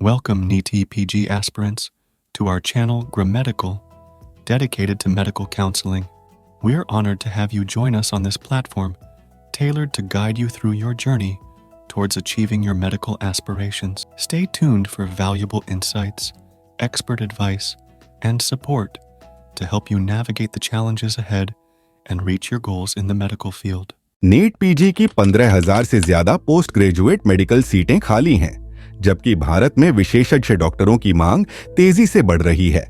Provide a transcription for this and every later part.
Welcome NEET PG aspirants to our channel Grammedical, dedicated to medical counseling. We're honored to have you join us on this platform, tailored to guide you through your journey towards achieving your medical aspirations. Stay tuned for valuable insights, expert advice, and support to help you navigate the challenges ahead and reach your goals in the medical field. NEET PG की 15,000 से ज्यादा post graduate medical सीटें खाली हैं, जबकि भारत में विशेषज्ञ डॉक्टरों की मांग तेजी से बढ़ रही है।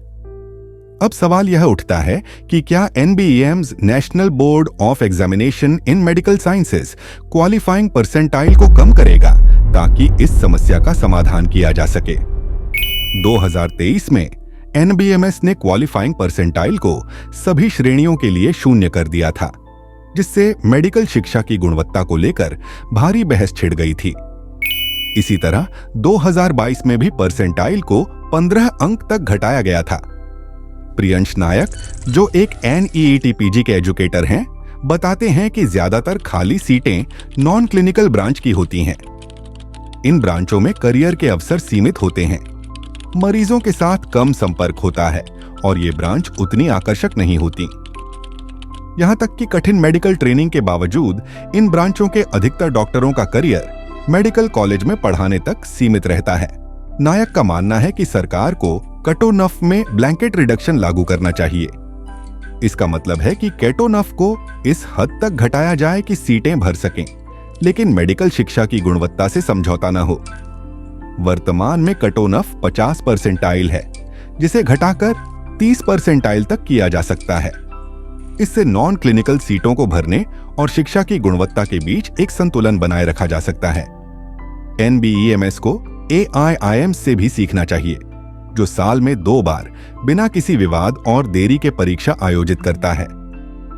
अब सवाल यह उठता है कि क्या NBEMS national board of examination in medical sciences qualifying percentile को कम करेगा ताकि इस समस्या का समाधान किया जा सके। 2023 में एनबीएमएस ने क्वालिफाइंग परसेंटाइल को सभी श्रेणियों के लिए 0 कर दिया था, जिससे मेडिकल शिक्षा की गुणवत्ता को लेकर भारी बहस छिड़ गई थी। इसी तरह 2022 में भी परसेंटाइल को 15 अंक तक घटाया गया था। प्रियंश नायक, जो एक एनईईटी पीजी के एजुकेटर हैं, बताते हैं कि ज्यादातर खाली सीटें नॉन क्लिनिकल ब्रांच की होती हैं। इन ब्रांचों में करियर के अवसर सीमित होते हैं, मरीजों के साथ कम संपर्क होता है और ये ब्रांच उतनी आकर्षक नहीं होती। यहां तक कि कठिन मेडिकल ट्रेनिंग के बावजूद इन ब्रांचों के अधिकतर डॉक्टरों का करियर मेडिकल कॉलेज में पढ़ाने तक सीमित रहता है। नायक का मानना है कि सरकार को कैटोनफ में ब्लैंकेट रिडक्शन लागू करना चाहिए। इसका मतलब है कि कैटोनफ को इस हद तक घटाया जाए कि सीटें भर सकें, लेकिन मेडिकल शिक्षा की गुणवत्ता से समझौता न हो। वर्तमान में कैटोनफ 50 परसेंटाइल है, जिसे घटाकर 30 परसेंटाइल तक किया जा सकता है। इससे नॉन क्लिनिकल सीटों को भरने और शिक्षा की गुणवत्ता के बीच एक संतुलन बनाए रखा जा सकता है। एनबीईएमएस को एआईआईएम से भी सीखना चाहिए, जो साल में 2 बार बिना किसी विवाद और देरी के परीक्षा आयोजित करता है।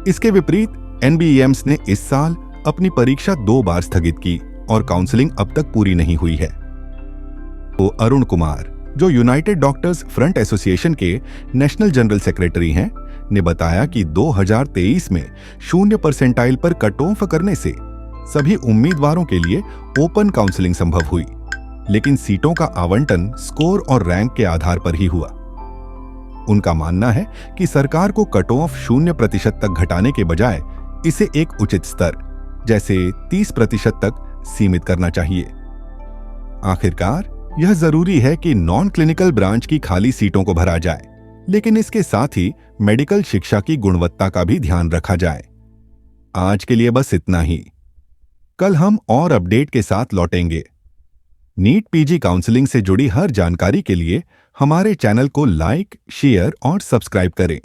इसके विपरीत एनबीईएम्स ने इस साल अपनी परीक्षा 2 बार स्थगित की और काउंसलिंग अब तक पूरी नहीं हुई है। तो अरुण कुमार, जो यूनाइटेड डॉक्टर्स फ्रंट एसोसिएशन के नेशनल जनरल सेक्रेटरी हैं, ने बताया कि 2023 में 0 परसेंटाइल पर कट ऑफ करने से सभी उम्मीदवारों के लिए ओपन काउंसलिंग संभव हुई, लेकिन सीटों का आवंटन स्कोर और रैंक के आधार पर ही हुआ। उनका मानना है कि सरकार को कट ऑफ 0% तक घटाने के बजाय इसे एक उचित स्तर, जैसे 30% तक सीमित करना चाहिए। आखिरकार यह जरूरी है कि नॉन क्लिनिकल ब्रांच की खाली सीटों को भरा जाए, लेकिन इसके साथ ही मेडिकल शिक्षा की गुणवत्ता का भी ध्यान रखा जाए। आज के लिए बस इतना ही। कल हम और अपडेट के साथ लौटेंगे। नीट पीजी काउंसलिंग से जुड़ी हर जानकारी के लिए हमारे चैनल को लाइक, शेयर और सब्सक्राइब करें।